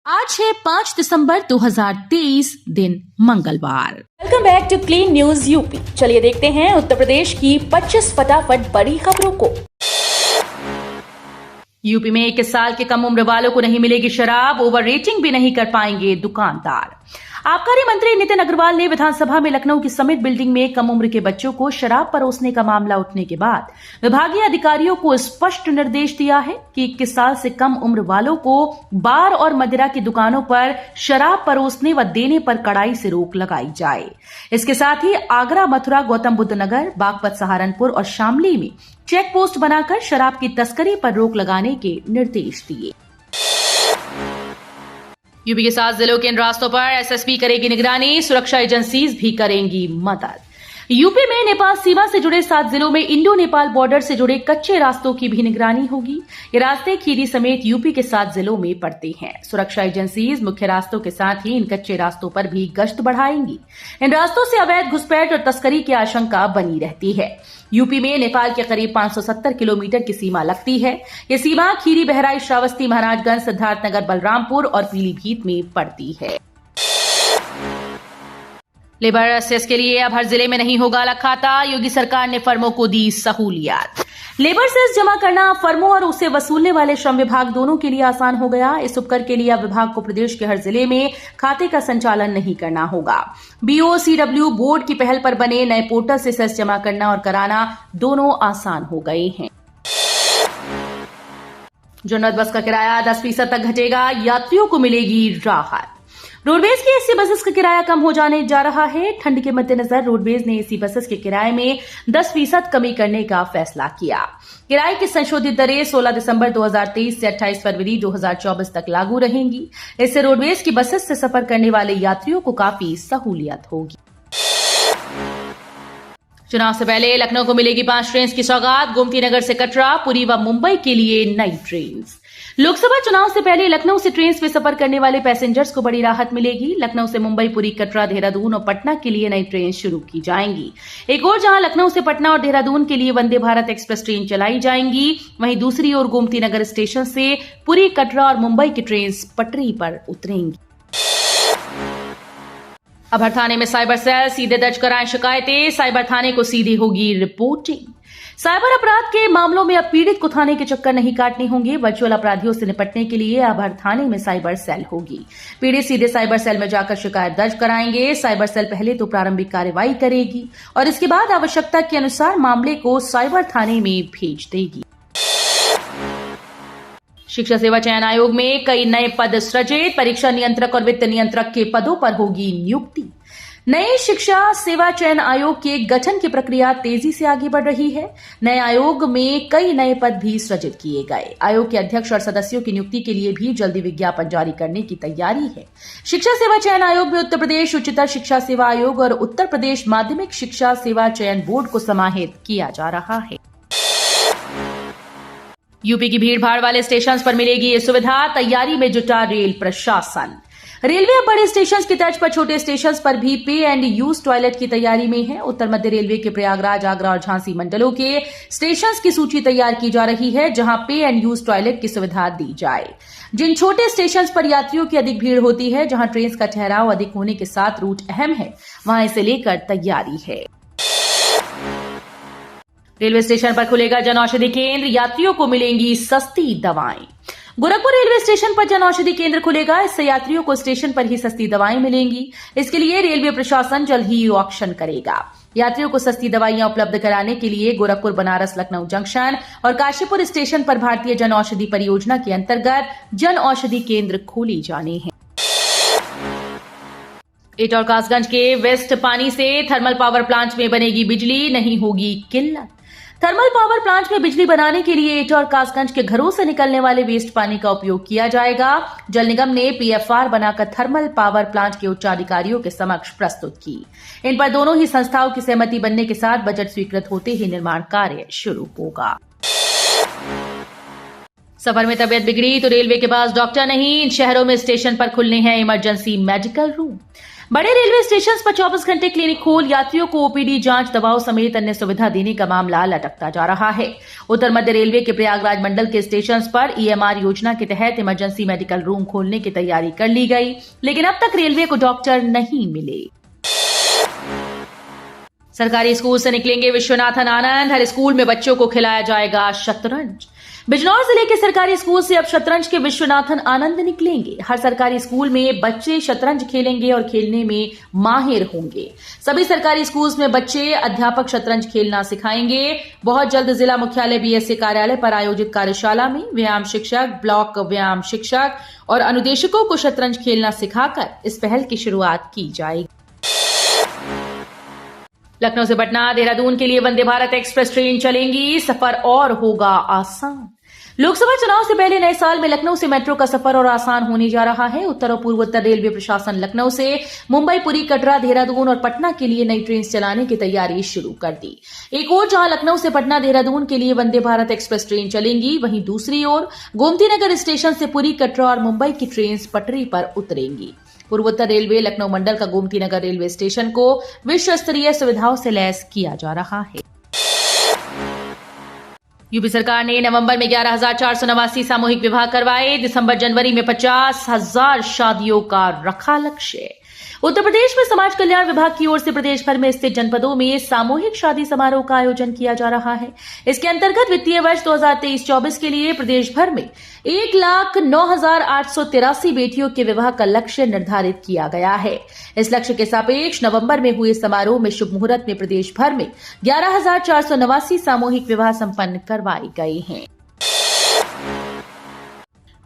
आज है 5 दिसंबर 2023 दिन मंगलवार। Welcome back to clean news UP. चलिए देखते हैं उत्तर प्रदेश की 25 फटाफट बड़ी खबरों को। यूपी में 21 साल के कम उम्र वालों को नहीं मिलेगी शराब, ओवर रेटिंग भी नहीं कर पाएंगे दुकानदार। आबकारी मंत्री नितिन अग्रवाल ने विधानसभा में लखनऊ की समिट बिल्डिंग में कम उम्र के बच्चों को शराब परोसने का मामला उठने के बाद विभागीय अधिकारियों को स्पष्ट निर्देश दिया है कि 21 साल से कम उम्र वालों को बार और मदिरा की दुकानों पर शराब परोसने व देने पर कड़ाई से रोक लगाई जाए। इसके साथ ही आगरा, मथुरा, गौतम बुद्ध नगर, बागपत, सहारनपुर और शामली में चेक पोस्ट बनाकर शराब की तस्करी पर रोक लगाने के निर्देश दिए। यूपी के 7 जिलों के इन रास्तों पर एसएसपी करेगी निगरानी, सुरक्षा एजेंसीज भी करेंगी मदद। यूपी में नेपाल सीमा से जुड़े 7 जिलों में इंडो नेपाल बॉर्डर से जुड़े कच्चे रास्तों की भी निगरानी होगी। ये रास्ते खीरी समेत यूपी के 7 जिलों में पड़ते हैं। सुरक्षा एजेंसीज मुख्य रास्तों के साथ ही इन कच्चे रास्तों पर भी गश्त बढ़ाएंगी। इन रास्तों से अवैध घुसपैठ और तस्करी की आशंका बनी रहती है। यूपी में नेपाल के करीब 570 किलोमीटर की सीमा लगती है। ये सीमा खीरी, बहराइच, श्रावस्ती, महाराजगंज, सिद्धार्थनगर, बलरामपुर और पीलीभीत में पड़ती है। लेबर असेस के लिए अब हर जिले में नहीं होगा अलग खाता, योगी सरकार ने फर्मों को दी सहूलियत। लेबर सेस जमा करना फर्मों और उसे वसूलने वाले श्रम विभाग दोनों के लिए आसान हो गया। इस उपकर के लिए अब विभाग को प्रदेश के हर जिले में खाते का संचालन नहीं करना होगा। बीओसीडब्ल्यू बोर्ड की पहल पर बने नए पोर्टल से सेस जमा करना और कराना दोनों आसान हो गए हैं। जनरल बस का किराया 10% तक घटेगा, यात्रियों को मिलेगी राहत। रोडवेज की एसी बसेस का किराया कम हो जाने जा रहा है। ठंड के मद्देनजर रोडवेज ने एसी बसेस के किराए में 10% कमी करने का फैसला किया। किराए की संशोधित दरें 16 दिसंबर 2023 से 28 फरवरी 2024 तक लागू रहेंगी। इससे रोडवेज की बसेस से सफर करने वाले यात्रियों को काफी सहूलियत होगी। चुनाव से पहले लखनऊ को मिलेगी 5 ट्रेन की सौगात। गोमती नगर से कटरा, पुरी व मुंबई के लिए नई ट्रेन। लोकसभा चुनाव से पहले लखनऊ से ट्रेन में सफर करने वाले पैसेंजर्स को बड़ी राहत मिलेगी। लखनऊ से मुंबई, पुरी, कटरा, देहरादून और पटना के लिए नई ट्रेन शुरू की जाएंगी। एक और जहां लखनऊ से पटना और देहरादून के लिए वंदे भारत एक्सप्रेस ट्रेन चलाई जाएंगी, वहीं दूसरी ओर गोमती नगर स्टेशन से पुरी, कटरा और मुंबई की ट्रेन पटरी पर उतरेंगी। अब हर थाने में साइबर सेल, सीधे दर्ज कराएं शिकायतें। साइबर थाने को सीधी होगी रिपोर्टिंग। साइबर अपराध के मामलों में अब पीड़ित को थाने के चक्कर नहीं काटने होंगे। वर्चुअल अपराधियों से निपटने के लिए अब हर थाने में साइबर सेल होगी। पीड़ित सीधे साइबर सेल में जाकर शिकायत दर्ज कराएंगे। साइबर सेल पहले तो प्रारंभिक कार्रवाई करेगी और इसके बाद आवश्यकता के अनुसार मामले को साइबर थाने में भेज देगी। शिक्षा सेवा चयन आयोग में कई नए पद सृजित। परीक्षा नियंत्रक और वित्त नियंत्रक के पदों पर होगी नियुक्ति। नए शिक्षा सेवा चयन आयोग के गठन की प्रक्रिया तेजी से आगे बढ़ रही है। नए आयोग में कई नए पद भी सृजित किए गए। आयोग के अध्यक्ष और सदस्यों की नियुक्ति के लिए भी जल्दी विज्ञापन जारी करने की तैयारी है। शिक्षा सेवा चयन आयोग में उत्तर प्रदेश उच्चतर शिक्षा सेवा आयोग और उत्तर प्रदेश माध्यमिक शिक्षा सेवा चयन बोर्ड को समाहित किया जा रहा है। यूपी की भीड़भाड़ वाले स्टेशन पर मिलेगी ये सुविधा। तैयारी में जुटा रेल प्रशासन। रेलवे अब बड़े स्टेशन की तर्ज पर छोटे स्टेशन पर भी पे एंड यूज टॉयलेट की तैयारी में है। उत्तर मध्य रेलवे के प्रयागराज, आगरा और झांसी मंडलों के स्टेशन की सूची तैयार की जा रही है, जहां पे एंड यूज टॉयलेट की सुविधा दी जाए। जिन छोटे स्टेशन पर यात्रियों की अधिक भीड़ होती है, जहां ट्रेन का ठहराव अधिक होने के साथ रूट अहम है, वहां इसे लेकर तैयारी है। रेलवे स्टेशन पर खुलेगा जन औषधि केंद्र, यात्रियों को मिलेंगी सस्ती दवाएं। गोरखपुर रेलवे स्टेशन पर जन औषधि केंद्र खुलेगा। इससे यात्रियों को स्टेशन पर ही सस्ती दवाएं मिलेंगी। इसके लिए रेलवे प्रशासन जल्द ही ऑक्शन करेगा। यात्रियों को सस्ती दवाइयां उपलब्ध कराने के लिए गोरखपुर, बनारस, लखनऊ जंक्शन और काशीपुर स्टेशन पर भारतीय जन औषधि परियोजना के अंतर्गत जन औषधि केंद्र खोले जाने हैं। एटा और कासगंज के वेस्ट पानी से थर्मल पावर प्लांट में बनेगी बिजली, नहीं होगी किल्लत। थर्मल पावर प्लांट में बिजली बनाने के लिए एटा और कासगंज के घरों से निकलने वाले वेस्ट पानी का उपयोग किया जाएगा। जल निगम ने पीएफआर बनाकर थर्मल पावर प्लांट के उच्चाधिकारियों के समक्ष प्रस्तुत की। इन पर दोनों ही संस्थाओं की सहमति बनने के साथ बजट स्वीकृत होते ही निर्माण कार्य शुरू होगा। सफर में तबियत बिगड़ी तो रेलवे के पास डॉक्टर नहीं। इन शहरों में स्टेशन पर खुलने हैं इमरजेंसी मेडिकल रूम। बड़े रेलवे स्टेशन पर 24 घंटे क्लिनिक खोल यात्रियों को ओपीडी जांच दवाओं समेत अन्य सुविधा देने का मामला लटकता जा रहा है। उत्तर मध्य रेलवे के प्रयागराज मंडल के स्टेशन पर ईएमआर योजना के तहत इमरजेंसी मेडिकल रूम खोलने की तैयारी कर ली गई, लेकिन अब तक रेलवे को डॉक्टर नहीं मिले। सरकारी स्कूल से निकलेंगे विश्वनाथन आनंद, हर स्कूल में बच्चों को खिलाया जाएगा शतरंज। बिजनौर जिले के सरकारी स्कूल से अब शतरंज के विश्वनाथन आनंद निकलेंगे। हर सरकारी स्कूल में बच्चे शतरंज खेलेंगे और खेलने में माहिर होंगे। सभी सरकारी स्कूल्स में बच्चे अध्यापक शतरंज खेलना सिखाएंगे। बहुत जल्द जिला मुख्यालय बीएसए कार्यालय पर आयोजित कार्यशाला में व्यायाम शिक्षक, ब्लॉक व्यायाम शिक्षक और अनुदेशकों को शतरंज खेलना सिखाकर इस पहल की शुरुआत की जाएगी। लखनऊ से पटना, देहरादून के लिए वंदे भारत एक्सप्रेस ट्रेन चलेंगी, सफर और होगा आसान। लोकसभा चुनाव से पहले नए साल में लखनऊ से मेट्रो का सफर और आसान होने जा रहा है। उत्तर और पूर्वोत्तर रेलवे प्रशासन लखनऊ से मुंबई, पुरी, कटरा, देहरादून और पटना के लिए नई ट्रेन चलाने की तैयारी शुरू कर दी। एक ओर जहां लखनऊ से पटना, देहरादून के लिए वंदे भारत एक्सप्रेस ट्रेन चलेंगी, वहीं दूसरी ओर गोमती नगर स्टेशन से पुरी, कटरा और मुंबई की ट्रेन पटरी पर उतरेंगी। पूर्वोत्तर रेलवे लखनऊ मंडल का गोमती नगर रेलवे स्टेशन को विश्व स्तरीय सुविधाओं से लैस किया जा रहा है। यूपी सरकार ने नवंबर में 11,489 सामूहिक विवाह करवाए। दिसंबर जनवरी में 50,000 शादियों का रखा लक्ष्य। उत्तर प्रदेश में समाज कल्याण विभाग की ओर से प्रदेश भर में स्थित जनपदों में सामूहिक शादी समारोह का आयोजन किया जा रहा है। इसके अंतर्गत वित्तीय वर्ष 2023-24 के लिए प्रदेश भर में 1,09,883 बेटियों के विवाह का लक्ष्य निर्धारित किया गया है। इस लक्ष्य के सापेक्ष नवंबर में हुए समारोह में शुभ मुहूर्त में प्रदेश भर में 11,489 सामूहिक विवाह संपन्न करवाए गए हैं।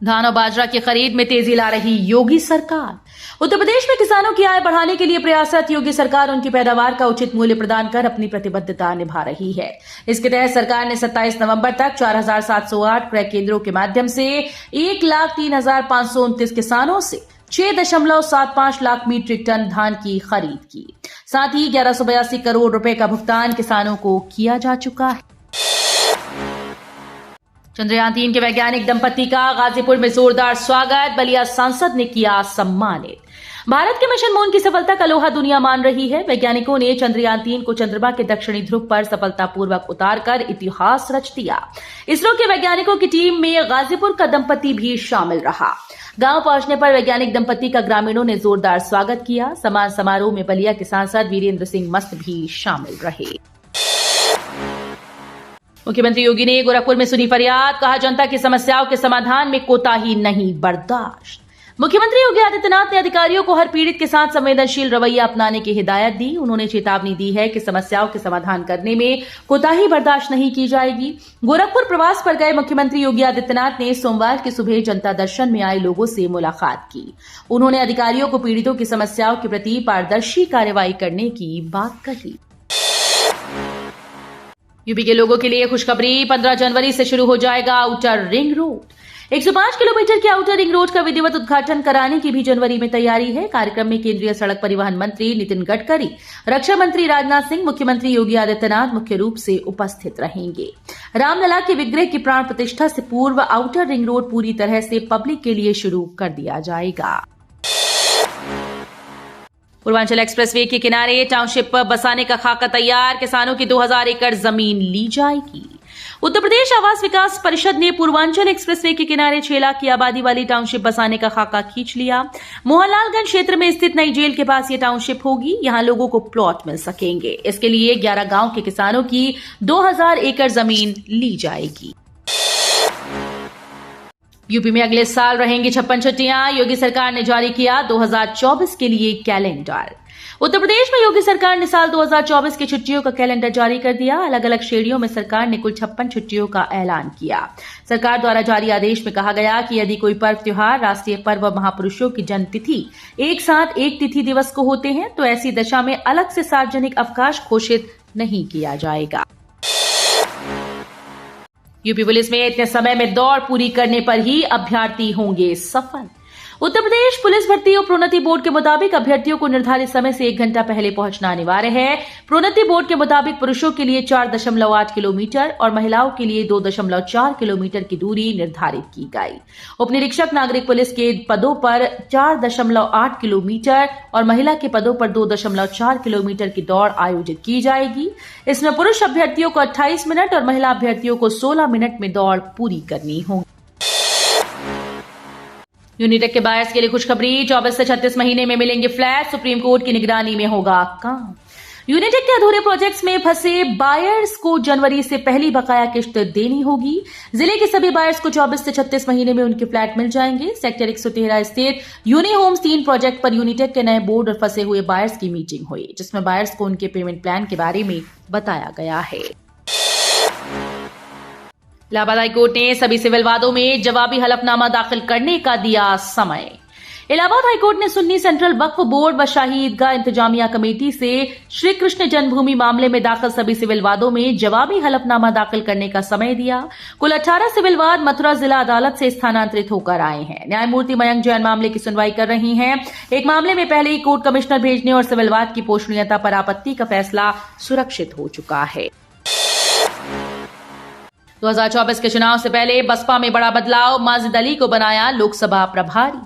धान और बाजरा की खरीद में तेजी ला रही योगी सरकार। उत्तर प्रदेश में किसानों की आय बढ़ाने के लिए प्रयासरत योगी सरकार उनकी पैदावार का उचित मूल्य प्रदान कर अपनी प्रतिबद्धता निभा रही है। इसके तहत सरकार ने 27 नवंबर तक 4,708 क्रय केंद्रों के माध्यम से 1,03,529 किसानों से 6.75 लाख मीट्रिक टन धान की खरीद की। साथ ही 1182 करोड़ रुपए का भुगतान किसानों को किया जा चुका है। चंद्रयान 3 के वैज्ञानिक दंपति का गाजीपुर में जोरदार स्वागत, बलिया सांसद ने किया सम्मानित। भारत के मिशन मून की सफलता का लोहा दुनिया मान रही है। वैज्ञानिकों ने चंद्रयान 3 को चंद्रमा के दक्षिणी ध्रुव पर सफलतापूर्वक उतारकर इतिहास रच दिया। इसरो के वैज्ञानिकों की टीम में गाजीपुर का दंपति भी शामिल रहा। गांव पहुंचने पर वैज्ञानिक दंपति का ग्रामीणों ने जोरदार स्वागत किया। सम्मान समारोह में बलिया के सांसद वीरेंद्र सिंह मस्त भी शामिल रहे। मुख्यमंत्री योगी ने गोरखपुर में सुनी फरियाद, कहा जनता की समस्याओं के समाधान में कोताही नहीं बर्दाश्त। मुख्यमंत्री योगी आदित्यनाथ ने अधिकारियों को हर पीड़ित के साथ संवेदनशील रवैया अपनाने की हिदायत दी। उन्होंने चेतावनी दी है कि समस्याओं के समाधान करने में कोताही बर्दाश्त नहीं की जाएगी। गोरखपुर प्रवास पर गए मुख्यमंत्री योगी आदित्यनाथ ने सोमवार की सुबह जनता दर्शन में आए लोगों से मुलाकात की। उन्होंने अधिकारियों को पीड़ितों की समस्याओं के प्रति पारदर्शी कार्रवाई करने की बात कही। यूपी के लोगों के लिए खुशखबरी, 15 जनवरी से शुरू हो जाएगा आउटर रिंग रोड। 105 किलोमीटर के आउटर रिंग रोड का विधिवत उद्घाटन कराने की भी जनवरी में तैयारी है। कार्यक्रम में केंद्रीय सड़क परिवहन मंत्री नितिन गडकरी, रक्षा मंत्री राजनाथ सिंह, मुख्यमंत्री योगी आदित्यनाथ मुख्य रूप से उपस्थित रहेंगे। रामलला के विग्रह की प्राण प्रतिष्ठा से पूर्व आउटर रिंग रोड पूरी तरह से पब्लिक के लिए शुरू कर दिया जाएगा। पूर्वांचल एक्सप्रेसवे के किनारे टाउनशिप बसाने का खाका तैयार, किसानों की 2000 एकड़ जमीन ली जाएगी। उत्तर प्रदेश आवास विकास परिषद ने पूर्वांचल एक्सप्रेसवे के किनारे 6 लाख की आबादी वाली टाउनशिप बसाने का खाका खींच लिया। मोहनलालगंज क्षेत्र में स्थित नई जेल के पास ये टाउनशिप होगी। यहां लोगों को प्लॉट मिल सकेंगे। इसके लिए 11 गांव के किसानों की 2000 एकड़ जमीन ली जाएगी। यूपी में अगले साल रहेंगी 56 छुट्टियां। योगी सरकार ने जारी किया 2024 के लिए कैलेंडर। उत्तर प्रदेश में योगी सरकार ने साल 2024 की छुट्टियों का कैलेंडर जारी कर दिया। अलग अलग श्रेणियों में सरकार ने कुल 56 छुट्टियों का ऐलान किया। सरकार द्वारा जारी आदेश में कहा गया कि यदि कोई पर्व त्योहार, राष्ट्रीय पर्व, महापुरुषों की जन्म तिथि एक साथ एक तिथि दिवस को होते हैं तो ऐसी दशा में अलग से सार्वजनिक अवकाश घोषित नहीं किया जाएगा। यूपी पुलिस में इतने समय में दौड़ पूरी करने पर ही अभ्यर्थी होंगे सफल। उत्तर प्रदेश पुलिस भर्ती और प्रोन्नति बोर्ड के मुताबिक अभ्यर्थियों को निर्धारित समय से 1 घंटा पहले पहुंचना अनिवार्य है। प्रोन्नति बोर्ड के मुताबिक पुरुषों के लिए 4.8 किलोमीटर और महिलाओं के लिए 2.4 किलोमीटर की दूरी निर्धारित की गई। उप निरीक्षक नागरिक पुलिस के पदों पर 4.8 किलोमीटर और महिला के पदों पर 2.4 किलोमीटर की दौड़ आयोजित की जाएगी। इसमें पुरुष अभ्यर्थियों को 28 मिनट और महिला अभ्यर्थियों को 16 मिनट में दौड़ पूरी करनी होगी। यूनिटेक के बायर्स के लिए खुशखबरी, 24 से 36 महीने में मिलेंगे फ्लैट, सुप्रीम कोर्ट की निगरानी में होगा काम। यूनिटेक के अधूरे प्रोजेक्ट्स में फंसे बायर्स को जनवरी से पहली बकाया किश्त देनी होगी। जिले के सभी बायर्स को 24 से 36 महीने में उनके फ्लैट मिल जाएंगे। सेक्टर 113 स्थित यूनि होम्स 3 प्रोजेक्ट पर यूनिटेक के नए बोर्ड और फंसे हुए बायर्स की मीटिंग हुई, जिसमें बायर्स को उनके पेमेंट प्लान के बारे में बताया गया है। इलाहाबाद हाईकोर्ट ने सभी सिविल वादों में जवाबी हलफनामा दाखिल करने का दिया समय। इलाहाबाद हाईकोर्ट ने सुन्नी सेंट्रल वक्फ बोर्ड व शाही ईदगाह इंतजामिया कमेटी से श्री कृष्ण जन्मभूमि मामले में दाखिल सभी सिविल वादों में जवाबी हलफनामा दाखिल करने का समय दिया। कुल 18 सिविल वाद मथुरा जिला अदालत से स्थानांतरित होकर आए हैं। न्यायमूर्ति मयंक जैन मामले की सुनवाई कर रही हैं। एक मामले में पहले ही कोर्ट कमिश्नर भेजने और सिविल वाद की पोषणीयता पर आपत्ति का फैसला सुरक्षित हो चुका है। 2024 के चुनाव से पहले बसपा में बड़ा बदलाव, माजिद अली को बनाया लोकसभा प्रभारी।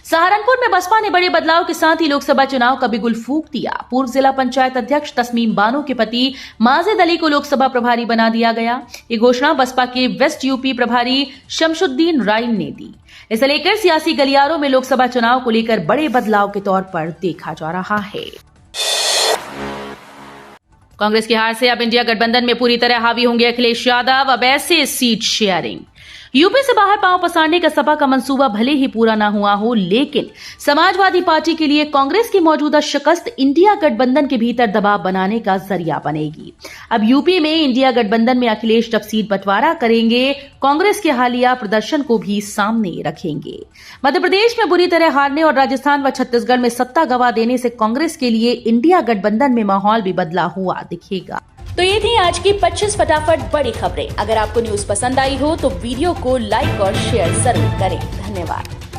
सहारनपुर में बसपा ने बड़े बदलाव के साथ ही लोकसभा चुनाव का बिगुल फूंक दिया। पूर्व जिला पंचायत अध्यक्ष तस्मीम बानो के पति माजिद अली को लोकसभा प्रभारी बना दिया गया। ये घोषणा बसपा के वेस्ट यूपी प्रभारी शमशुद्दीन राइन ने दी। इसे लेकर सियासी गलियारों में लोकसभा चुनाव को लेकर बड़े बदलाव के तौर पर देखा जा रहा है। कांग्रेस की हार से अब इंडिया गठबंधन में पूरी तरह हावी होंगे अखिलेश यादव। अब ऐसे सीट शेयरिंग, यूपी से बाहर पांव पसारने का सपा का मंसूबा भले ही पूरा ना हुआ हो, लेकिन समाजवादी पार्टी के लिए कांग्रेस की मौजूदा शिकस्त इंडिया गठबंधन के भीतर दबाव बनाने का जरिया बनेगी। अब यूपी में इंडिया गठबंधन में अखिलेश जब सीट बंटवारा करेंगे, कांग्रेस के हालिया प्रदर्शन को भी सामने रखेंगे। मध्य प्रदेश में बुरी तरह हारने और राजस्थान व छत्तीसगढ़ में सत्ता गंवा देने से कांग्रेस के लिए इंडिया गठबंधन में माहौल भी बदला हुआ दिखेगा। तो ये थी आज की 25 फटाफट बड़ी खबरें। अगर आपको न्यूज पसंद आई हो तो वीडियो को लाइक और शेयर जरूर करें। धन्यवाद।